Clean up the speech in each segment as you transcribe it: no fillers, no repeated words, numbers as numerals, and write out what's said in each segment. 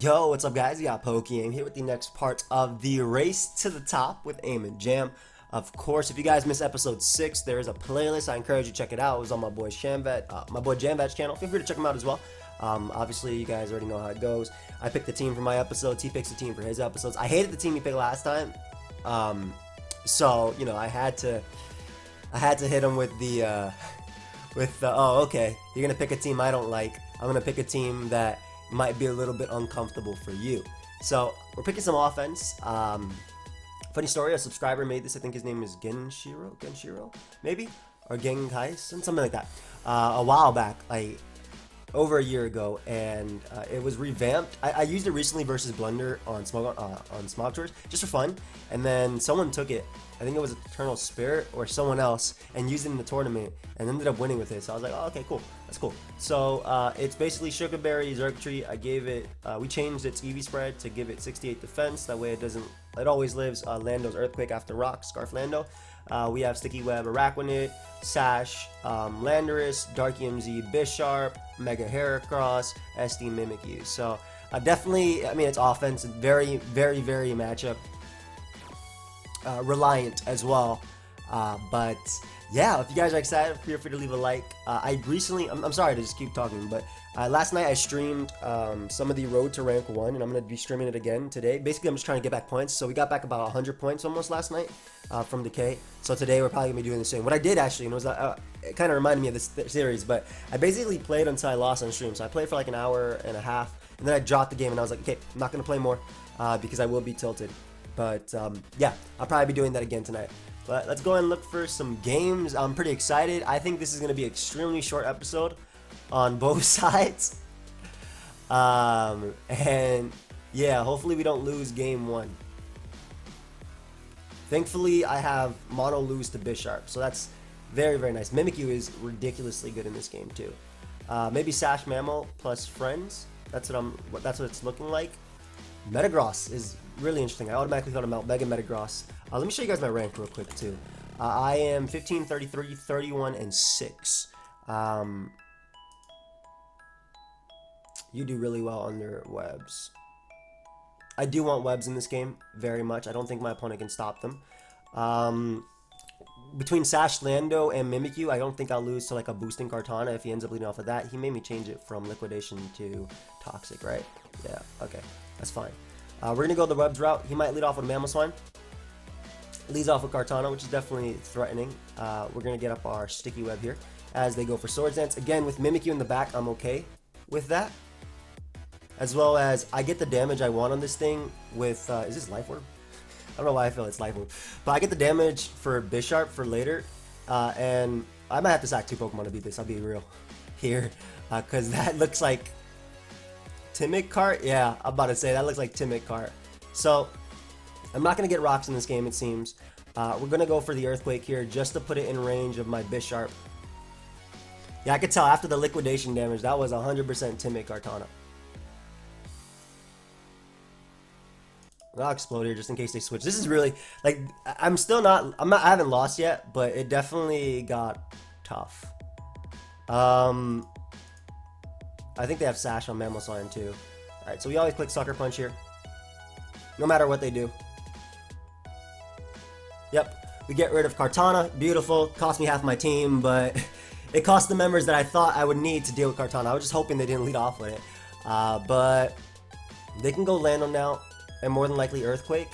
Yo, what's up guys? We got PokeaimMD here with the next part of the Race to the Top with Aim and Jam. Of course, if you guys missed episode 6, there is a playlist. I encourage you to check it out. It was on my boy Jamvad's channel. Feel free to check him out as well. Obviously, you guys already know how it goes. I picked the team for my episodes. He picks the team for his episodes. I hated the team he picked last time. So, you know, I had to hit him with the, oh, okay, you're going to pick a team I don't like. I'm going to pick a team that might be a little bit uncomfortable for you. So we're picking some offense. Funny story, a subscriber made this. I think his name is Genshiro, maybe, or Genkaisen, something like that. A while back, like over a year ago, and it was revamped. I used it recently versus Blender on Smog Tours just for fun, and then someone took it. I think it was Eternal Spirit or someone else, and used it in the tournament and ended up winning with it. So I was like, oh, okay, cool, that's cool. So it's basically Sugar Berry, Xurkitree. I gave it, we changed its EV spread to give it 68 defense. That way it always lives. Lando's Earthquake after Rock, Scarf Lando. We have Sticky Web, Araquanid, Sash, Landorus, Dark EMZ, Bisharp, Mega Heracross, SD Mimikyu. So definitely, I mean, it's offense, very, very, very matchup reliant as well. But yeah, if you guys are excited, feel free to leave a like. I'm sorry to just keep talking, but last night I streamed some of the Road to Rank 1, and I'm going to be streaming it again today. Basically, I'm just trying to get back points. So we got back about 100 points almost last night from Decay. So today we're probably going to be doing the same. What I did actually, and it kind of reminded me of this series, but I basically played until I lost on stream. So I played for like an hour and a half, and then I dropped the game, and I was like, okay, I'm not going to play more because I will be tilted. But yeah, I'll probably be doing that again tonight. But let's go and look for some games. I'm pretty excited. I think this is going to be an extremely short episode on both sides. And yeah, hopefully we don't lose game 1. Thankfully, I have mono lose to Bisharp, so that's very, very nice. Mimikyu is ridiculously good in this game too. Maybe Sash Mammal plus Friends. That's what it's looking like. Metagross is really interesting. I automatically thought about Mega Metagross. Let me show you guys my rank real quick too. I am 15, 33, 31, and 6. You do really well under webs. I do want webs in this game very much. I don't think my opponent can stop them. Between Sash Lando and Mimikyu, I don't think I'll lose to like a boosting Kartana if he ends up leading off of that. He made me change it from Liquidation to Toxic, right? Yeah, okay. That's fine. We're going to go the webs route. He might lead off with Mamoswine. Leads off with Kartana, which is definitely threatening. We're going to get up our Sticky Web here as they go for Swords Dance. Again, with Mimikyu in the back, I'm okay with that. As well as I get the damage I want on this thing with... is this Life Orb? I don't know why I feel it's Life Orb. But I get the damage for Bisharp for later. And I might have to sack 2 Pokemon to beat this. I'll be real here. Because that looks like... Timid Cart? Yeah, I'm about to say that looks like Timid Cart. So, I'm not going to get rocks in this game, it seems. We're going to go for the Earthquake here just to put it in range of my Bisharp. Yeah, I could tell after the liquidation damage, that was 100% Timid Kartana. I'll explode here just in case they switch. This is really, like, I haven't lost yet, but it definitely got tough. I think they have Sash on Mamoswine too. Alright, so we always click Sucker Punch here. No matter what they do. Yep, we get rid of Kartana. Beautiful. Cost me half my team, but it cost the members that I thought I would need to deal with Kartana. I was just hoping they didn't lead off with it. But they can go Lando now, and more than likely Earthquake.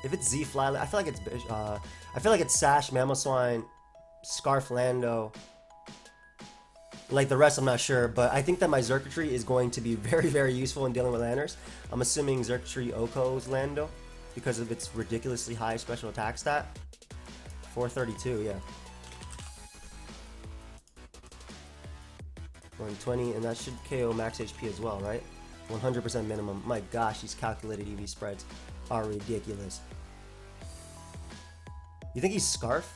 If it's Z Fly, I feel like it's Sash, Mamoswine, Scarf Lando. Like the rest, I'm not sure, but I think that my Xurkitree is going to be very, very useful in dealing with Landers. I'm assuming Xurkitree Oko's Lando because of its ridiculously high special attack stat. 432, yeah. 120, and that should KO max HP as well, right? 100% minimum. My gosh, these calculated EV spreads are ridiculous. You think he's Scarf?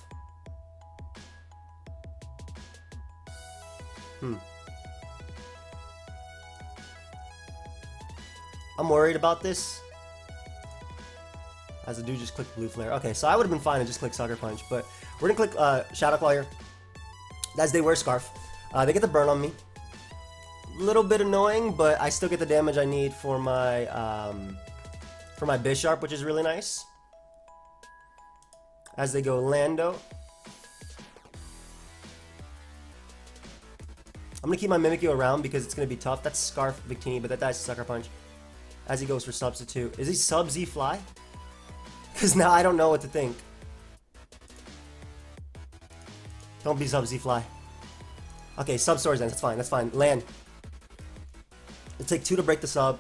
I'm worried about this. As a dude just click Blue Flare. Okay, so I would have been fine and just click Sucker Punch, but we're gonna click Shadow Claw here. As they wear Scarf. They get the burn on me. little bit annoying, but I still get the damage I need for my Bisharp, which is really nice. As they go Lando. I'm gonna keep my Mimikyu around because it's gonna be tough. That's Scarf Victini, but that dies to Sucker Punch. As he goes for Substitute. Is he Sub Z Fly? Because now I don't know what to think. Don't be Sub Z Fly. Okay, Sub Swords then. That's fine. That's fine. Land. It'll take 2 to break the sub.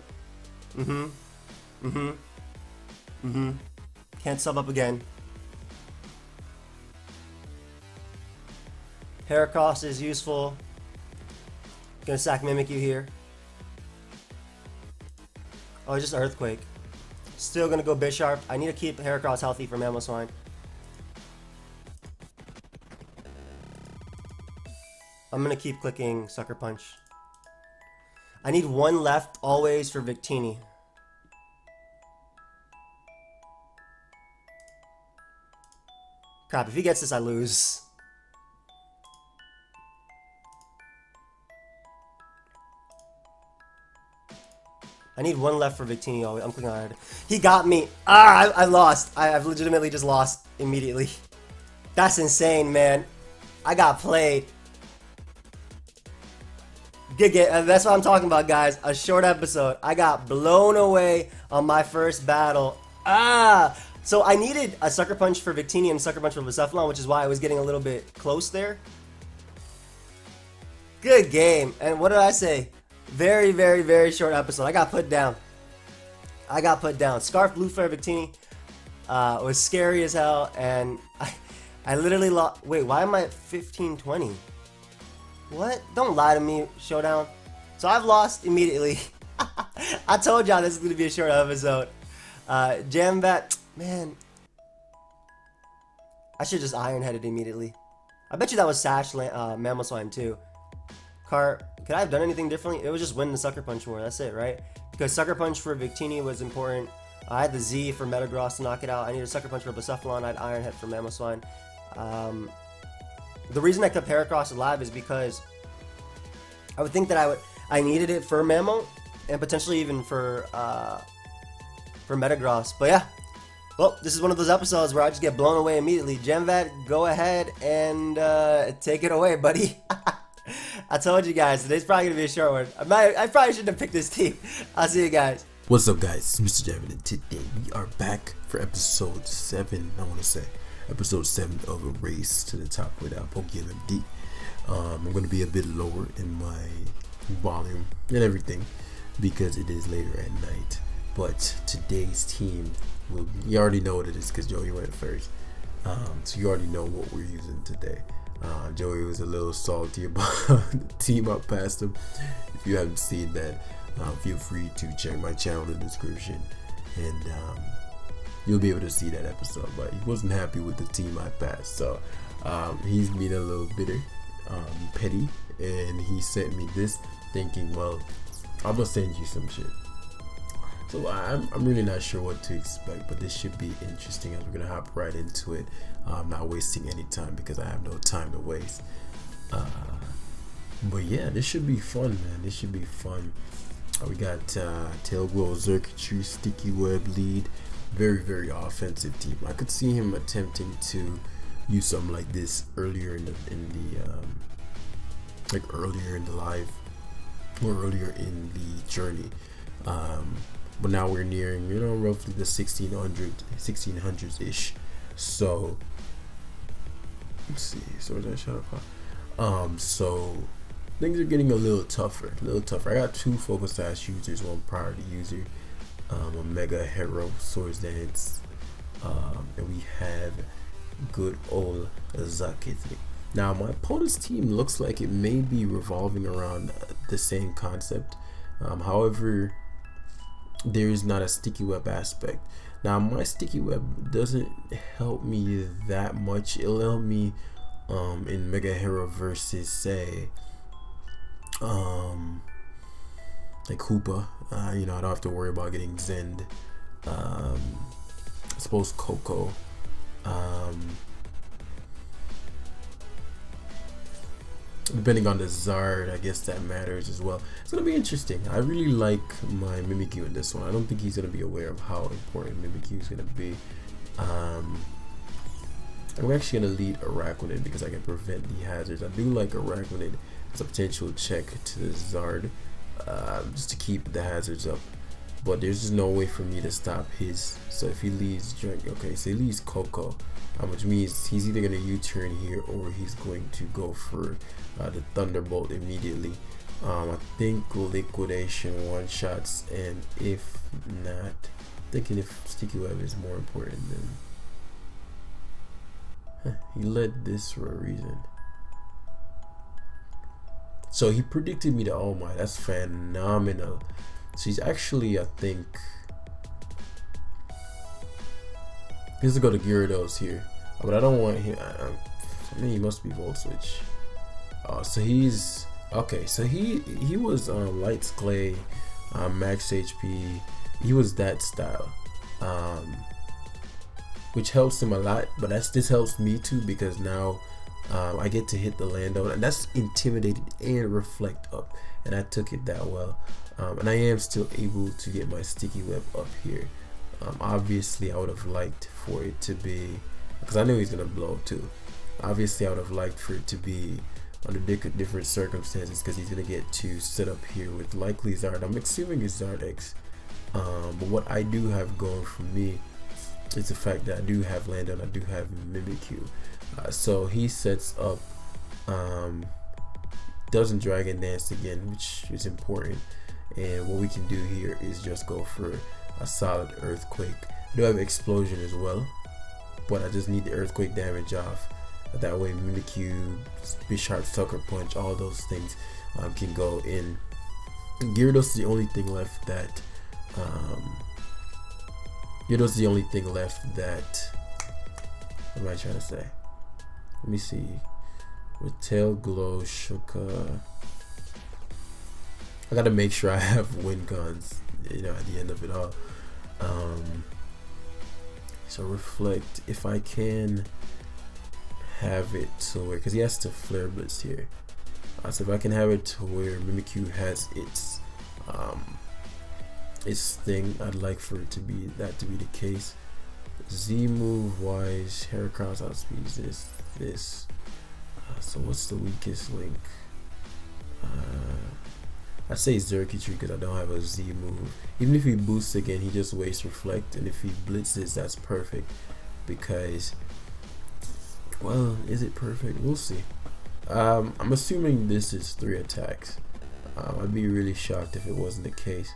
Can't sub up again. Heracross is useful. Gonna sack Mimikyu here. Oh, it's just Earthquake. Still gonna go Bisharp. I need to keep Heracross healthy for Mamoswine. I'm gonna keep clicking Sucker Punch. I need 1 left always for Victini. Crap, if he gets this, I lose. I need 1 left for Victini always. I'm clicking on it. He got me. Ah, I lost. I've legitimately just lost immediately. That's insane, man. I got played. Good game. That's what I'm talking about, guys. A short episode. I got blown away on my first battle. Ah! So I needed a Sucker Punch for Victini and Sucker Punch for Bucephalon, which is why I was getting a little bit close there. Good game. And what did I say? Very, very, very short episode. I got put down. I got put down. Scarf Blue Flare Victini was scary as hell, and I literally lost. Wait, why am I at 15-20? What? Don't lie to me, Showdown. So I've lost immediately. I told y'all this is going to be a short episode. Jamvat, man. I should just Iron-Headed immediately. I bet you that was Sash Mamoswine too. Could I have done anything differently? It was just win the Sucker Punch more. That's it, right? Because Sucker Punch for Victini was important. I had the Z for Metagross to knock it out. I needed a Sucker Punch for Bucephalon. I had Iron Head for Mamoswine. The reason I kept Heracross alive is because I would think that I needed it for Mamo and potentially even for Metagross. But yeah, well, this is one of those episodes where I just get blown away immediately. Jamvad, go ahead and take it away, buddy. I told you guys, today's probably going to be a short one. I probably shouldn't have picked this team. I'll see you guys. What's up, guys? It's MrJamvad, and today we are back for episode 7, I want to say. Episode 7 of a race to the top with PokeaimMD. I'm going to be a bit lower in my volume and everything because it is later at night. But today's team, you already know what it is because Joey went first. So you already know what we're using today. Joey was a little salty about the team I passed him. If you haven't seen that, feel free to check my channel in the description and you'll be able to see that episode. But he wasn't happy with the team I passed, so he's being a little bitter, petty, and he sent me this thinking, well, I'm gonna send you some shit. So I'm really not sure what to expect, but this should be interesting as we're gonna hop right into it. I'm not wasting any time because I have no time to waste. But yeah, this should be fun, man. This should be fun. We got Tailglow, Xurkitree, Sticky Web lead. Very, very offensive team. I could see him attempting to use something like this earlier earlier in the live or earlier in the journey. But now we're nearing, roughly the 1600s ish. So let's see. So that shut up. So things are getting a little tougher. I got 2 Focus Sash users, 1 priority user, a Mega Hero Swords Dance, and we have good old Xurkitree. Now my opponent's team looks like it may be revolving around the same concept. However, there is not a Sticky Web aspect. Now my Sticky Web doesn't help me that much. It'll help me in Mega Hero versus, say, like Hoopa. I don't have to worry about getting Zend. I suppose Coco. depending on the Zard, I guess that matters as well. It's gonna be interesting. I really like my Mimikyu in this one. I don't think he's gonna be aware of how important Mimikyu is gonna be. I'm actually gonna lead Araquanid because I can prevent the hazards. I do like Araquanid as a potential check to the Zard, just to keep the hazards up. But there's just no way for me to stop his. So if he leaves Drake, okay, so he leaves Coco, which means he's either gonna U-turn here or he's going to go for the Thunderbolt immediately. I think Liquidation one-shots, and if not, thinking if Sticky Web is more important than. He led this for a reason. So he predicted me to All Might. That's phenomenal. So he's actually, I think, he's gonna go to Gyarados here, but I don't want him. I mean, he must be Volt Switch. So he's okay. So he was Lights Clay, Max HP. He was that style, which helps him a lot. But this helps me too because now I get to hit the Lando, and that's Intimidated and Reflect up, and I took it that well. And I am still able to get my Sticky Web up here. Obviously, I would have liked for it to be, because I knew he's gonna blow too. Obviously, I would have liked for it to be under different circumstances, because he's gonna get to sit up here with likely Zard. I'm assuming it's Zard X. But what I do have going for me is the fact that I do have Lando and I do have Mimikyu. So he sets up, doesn't Dragon Dance again, which is important. And what we can do here is just go for a solid Earthquake. I do have Explosion as well, but I just need the Earthquake damage off. That way Mimikyu, Bisharp, Sucker Punch, all those things can go in. Gyarados is the only thing left that what am I trying to say? Let me see. With Tail Glow, Shuka. I gotta make sure I have Wind Guns, at the end of it all. So Reflect, if I can have it to where, because he has to Flare Blitz here. So if I can have it to where Mimikyu has its thing, I'd like for it to be that to be the case. Z move wise, Heracross outspeeds this. So what's the weakest link? I'd say Xurkitree because I don't have a Z move. Even if he boosts again, he just wastes Reflect, and if he blitzes, that's perfect. Because, well, is it perfect? We'll see. I'm assuming this is 3 attacks. I'd be really shocked if it wasn't the case.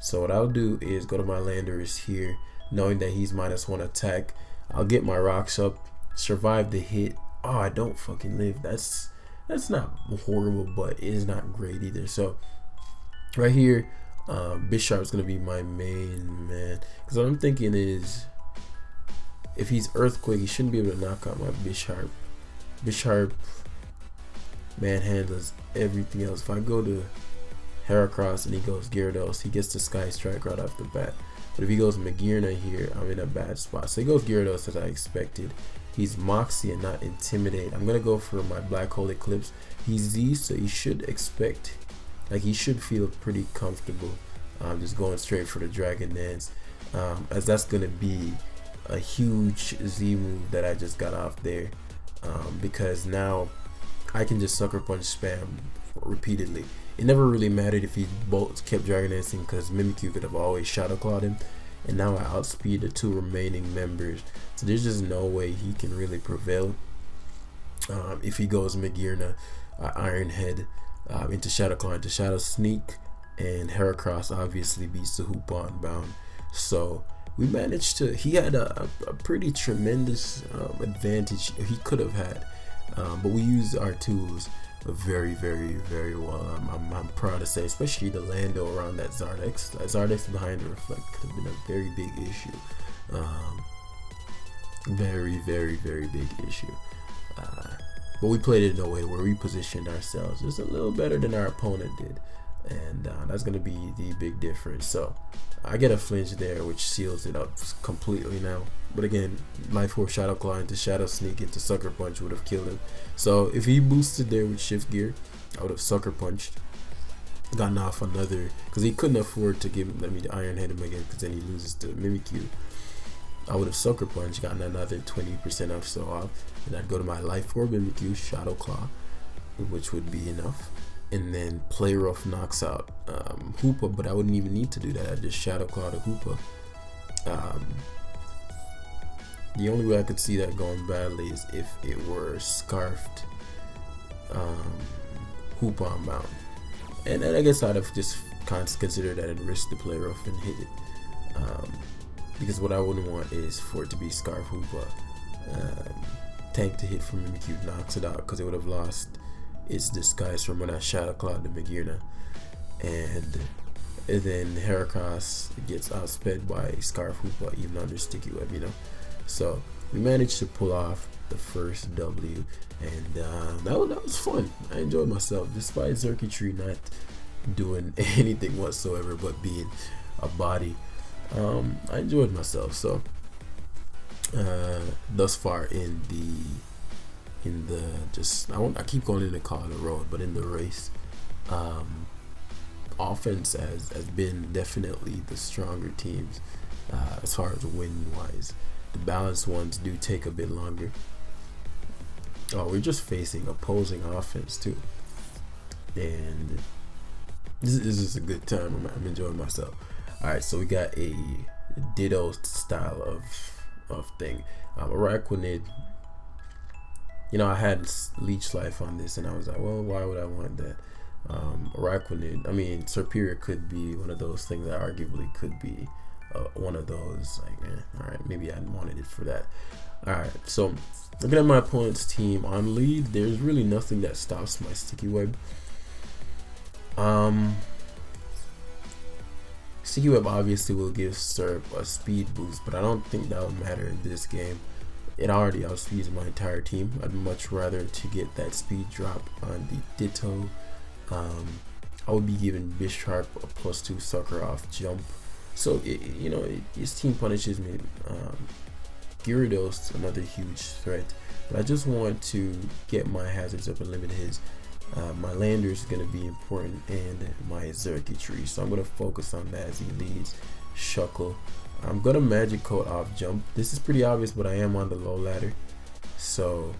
So what I'll do is go to my Landorus here, knowing that he's -1 attack. I'll get my rocks up, survive the hit. Oh, I don't fucking live. That's not horrible, but it is not great either. So right here, Bisharp is gonna be my main man, because what I'm thinking is, if he's Earthquake, he shouldn't be able to knock out my Bisharp. Bisharp manhandles everything else. If I go to Heracross and he goes Gyarados, he gets the Sky Strike right off the bat. But if he goes Magearna here, I'm in a bad spot. So he goes Gyarados as I expected. He's Moxie and not Intimidate. I'm gonna go for my Black Hole Eclipse. He's Z, so he should expect, he should feel pretty comfortable just going straight for the Dragon Dance, as that's gonna be a huge Z move that I just got off there, because now I can just Sucker Punch spam repeatedly. It never really mattered if he both kept Dragon Dancing, because Mimikyu could have always Shadow Clawed him, and now I outspeed the 2 remaining members, so there's just no way he can really prevail. If he goes Magearna, Iron Head into Shadow Claw, into Shadow Sneak, and Heracross obviously beats the Hoopon Bound. So we managed to, he had a pretty tremendous advantage he could have had, but we used our tools very, very, very well. I'm proud to say, especially the Lando around that Zardex. Zardex behind the Reflect could have been a very big issue. Very, very, very big issue. But we played it in a way where we positioned ourselves just a little better than our opponent did, and that's going to be the big difference. So I get a flinch there, which seals it up completely now. But again, Life Force Shadow Claw into Shadow Sneak into Sucker Punch would have killed him. So if he boosted there with Shift Gear, I would have Sucker Punched, gotten off another, because he couldn't afford to let me Iron Head him again, because then he loses to Mimikyu. I would have Sucker Punch, gotten another 20% off, so off, and I'd go to my Life Orb Mimikyu, Shadow Claw, which would be enough, and then Play Rough knocks out Hoopa, but I wouldn't even need to do that. I'd just Shadow Claw to Hoopa. The only way I could see that going badly is if it were Scarfed Hoopa on Mount. And then I guess I'd have just considered that and risk the Play Rough and hit it. Because what I wouldn't want is for it to be Scarf Hoopa. Tank to hit from Mimikyu knocks it out, because it would have lost its disguise from when I Shadow Clawed the Magearna. And then Heracross gets outsped by Scarf Hoopa even under Sticky Web, you know. So we managed to pull off the first W, and that was fun. I enjoyed myself despite Circuitry not doing anything whatsoever but being a body. I enjoyed myself. So thus far in the just I keep calling it the car on the road, but in the race, offense has been definitely the stronger teams as far as win wise. The balanced ones do take a bit longer. Oh, we're just facing opposing offense too, and this is a good time. I'm enjoying myself. All right, so we got a Ditto style of thing. Araquanid. You know, I had Leech Life on this, and I was like, well, why would I want that? Araquanid. I mean, Serperior could be one of those things that arguably could be one of those. Like, all right, maybe I wanted it for that. All right, so looking at my opponent's team on lead, there's really nothing that stops my Sticky Web. Sticky Web obviously will give Serp a speed boost, but I don't think that would matter in this game. It already outspeeds my entire team. I'd much rather to get that speed drop on the Ditto. I would be giving Bisharp a +2 sucker off jump. So, his team punishes me. Gyarados, another huge threat. But I just want to get my hazards up and limit his. My lander is going to be important, and my Circuitry. So I'm going to focus on that as he leads. Shuckle. I'm going to Magic Coat off jump. This is pretty obvious, but I am on the low ladder. So,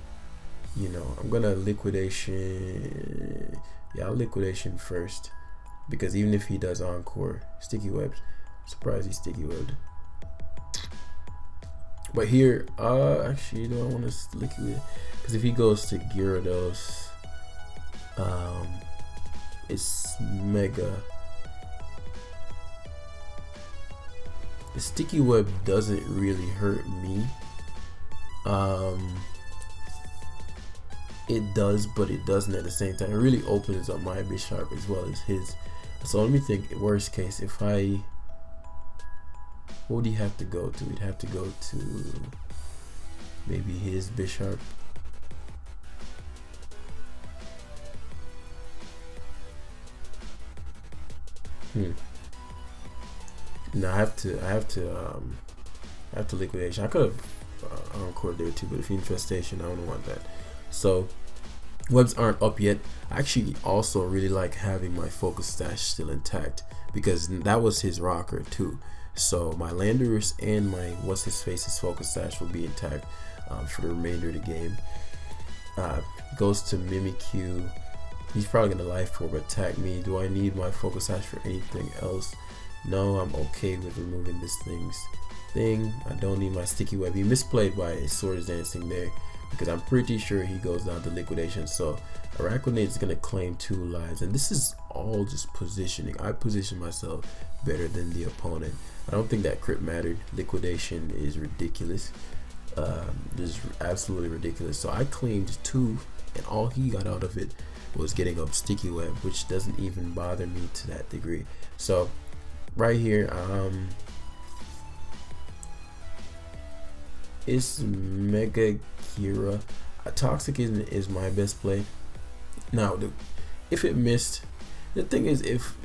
I'm going to Liquidation. Yeah, I'll Liquidation first. Because even if he does Encore, Sticky Webs. Surprised he's Sticky Webbed. But here, actually, do I want to Liquidate? Because if he goes to Gyarados, it's Mega. The Sticky Web doesn't really hurt me. It does, but it doesn't at the same time. It really opens up my Bisharp as well as his. So let me think. Worst case, what would he have to go to? He'd have to go to maybe his Bisharp. No, I have to Liquidation. I could have Encore there too, but if Infestation, I don't want that. So webs aren't up yet. I actually also really like having my Focus Stash still intact, because that was his rocker too. So my Landorus and my What's-His-Face's Focus Stash will be intact for the remainder of the game. Goes to Mimikyu. He's probably going to Life Orb attack me. Do I need my Focus Sash for anything else? No, I'm okay with removing this thing. I don't need my Sticky Web. He misplayed by Swords Dancing there, because I'm pretty sure he goes down to Liquidation. So Araquanid is going to claim 2 lives. And this is all just positioning. I position myself better than the opponent. I don't think that crit mattered. Liquidation is ridiculous. Just absolutely ridiculous. So I claimed 2, and all he got out of it was getting up Sticky Web, which doesn't even bother me to that degree. So right here, it's Mega Kira. Toxic is my best play. Now, if it missed, the thing is, if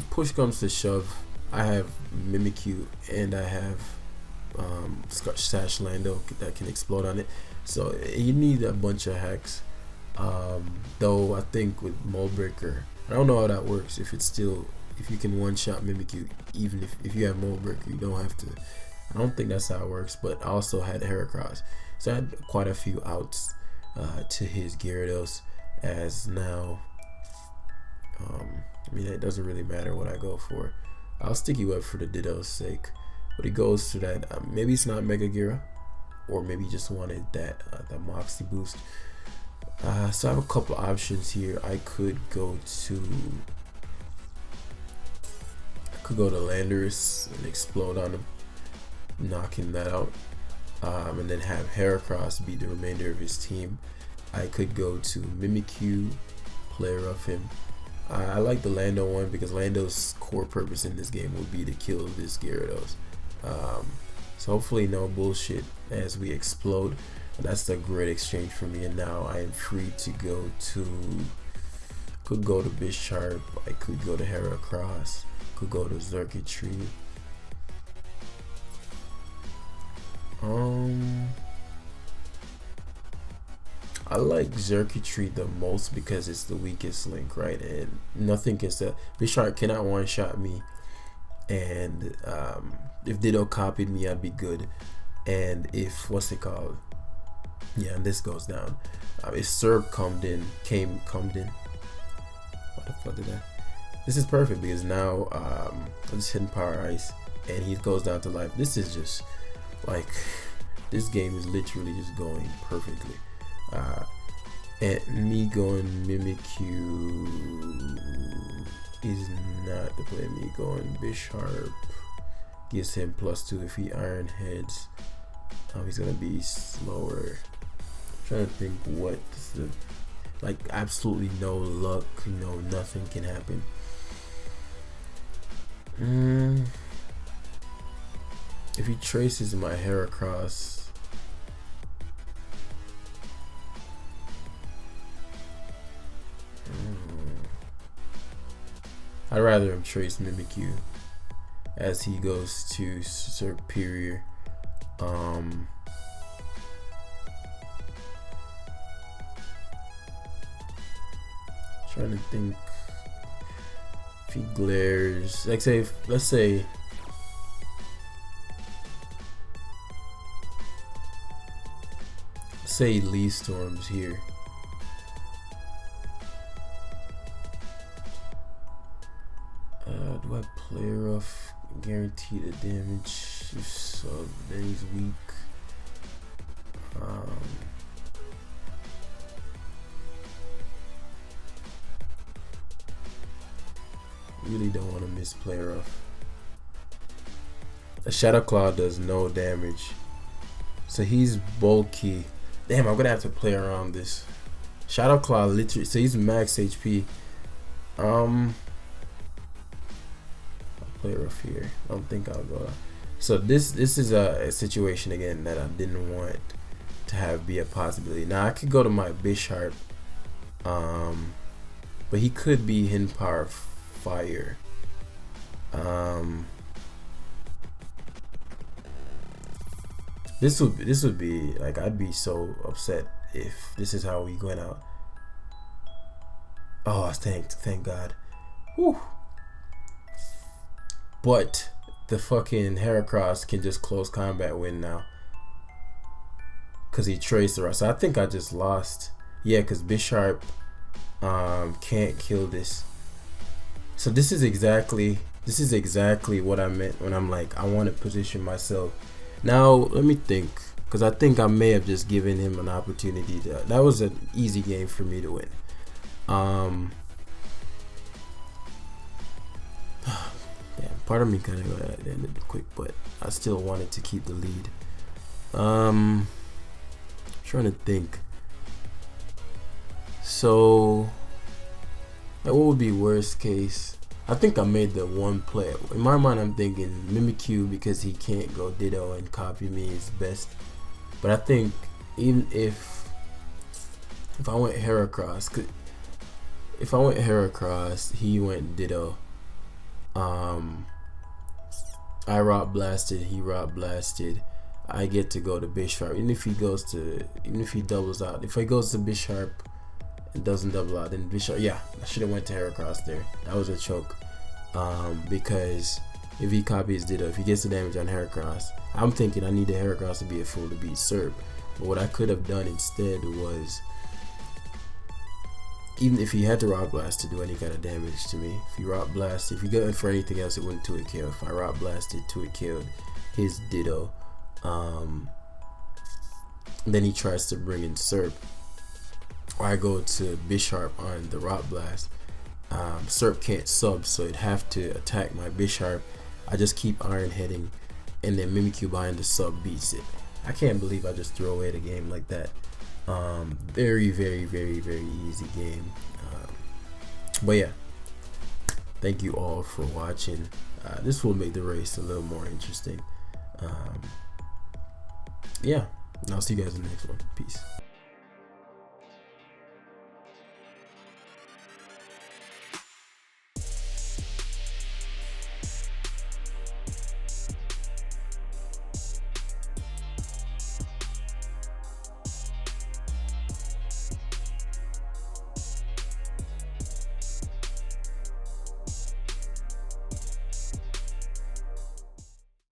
push comes to shove, I have Mimikyu and I have Sash Lando that can explode on it. So you need a bunch of hacks. Though I think with Mold Breaker, I don't know how that works. If you can one-shot Mimikyu, even if you have Mold Breaker, you don't have to. I don't think that's how it works. But I also had Heracross, so I had quite a few outs to his Gyarados. As now, I mean, it doesn't really matter what I go for. I'll Sticky Web for the Ditto's sake, but it goes to that. Maybe it's not Mega Gira, or maybe he just wanted that Moxie boost. So I have a couple options here. I could go to Landorus and explode on him, knocking that out, and then have Heracross be the remainder of his team. I could go to Mimikyu, play rough him. I like the Lando one because Lando's core purpose in this game would be to kill this Gyarados. So hopefully no bullshit as we explode. That's a great exchange for me, and now I am free to go to. Could go to Bisharp. I could go to Heracross. Could go to Circuitry. I like Circuitry the most because it's the weakest link, right? And nothing can say Bisharp cannot one-shot me, and if Ditto copied me, I'd be good. And if what's it called? Yeah, and this goes down. If Serb come in. What the fuck did that? This is perfect because now I'm just hitting Power Ice, and he goes down to life. This is just like this game is literally just going perfectly. And me going Mimikyu is not the play. Me going Bisharp gives him +2 if he Iron Heads. He's gonna be slower. I'm trying to think what like absolutely no luck, nothing can happen. If he traces my Heracross, I'd rather him trace Mimikyu as he goes to Superior. Trying to think if he glares, like let's say Leaf Storms here. Do I play rough? Guarantee the damage. If so, then he's weak. Really don't want to misplay rough. A Shadow Claw does no damage, so he's bulky. Damn, I'm gonna have to play around this. Shadow Claw literally, so he's max HP. I'll play rough here. I don't think I'll go. So this is a situation again that I didn't want to have be a possibility. Now I could go to my Bisharp, but he could be hidden power fire. This would be like, I'd be so upset if this is how we going out. Oh, thank God. Whew. But the fucking Heracross can just close combat win now, cause he traced the rest. So I think I just lost. Yeah, cause Bisharp can't kill this. So this is exactly what I meant when I'm like, I want to position myself. Now let me think, because I think I may have just given him an opportunity to. That was an easy game for me to win. Damn, part of me kind of glad I ended it quick, but I still wanted to keep the lead. Trying to think. So, like, what would be worst case? I think I made the one play. In my mind, I'm thinking Mimikyu because he can't go Ditto and copy me is best. But I think even if I went Heracross, he went Ditto. I rock blasted, he rock blasted. I get to go to Bisharp. Even if he doubles out. If he goes to Bisharp and doesn't double out, then Bisharp, yeah, I should have went to Heracross there. That was a choke. Because if he copies Ditto, if he gets the damage on Heracross, I'm thinking I need the Heracross to be a fool to beat Serp. But what I could have done instead was, even if he had to Rock Blast to do any kind of damage to me, if he Rock Blasted, if he got for anything else, it wouldn't 2-hit kill. If I Rock Blasted, 2-hit killed his Ditto. Then he tries to bring in Serp, or I go to Bisharp on the Rock Blast. Serp can't sub, so it'd have to attack my Bisharp. I just keep Iron Heading, and then Mimikyu behind the sub beats it. I can't believe I just throw away the game like that. Very, very, very, very easy game. But yeah, thank you all for watching. This will make the race a little more interesting. Yeah, and I'll see you guys in the next one. Peace.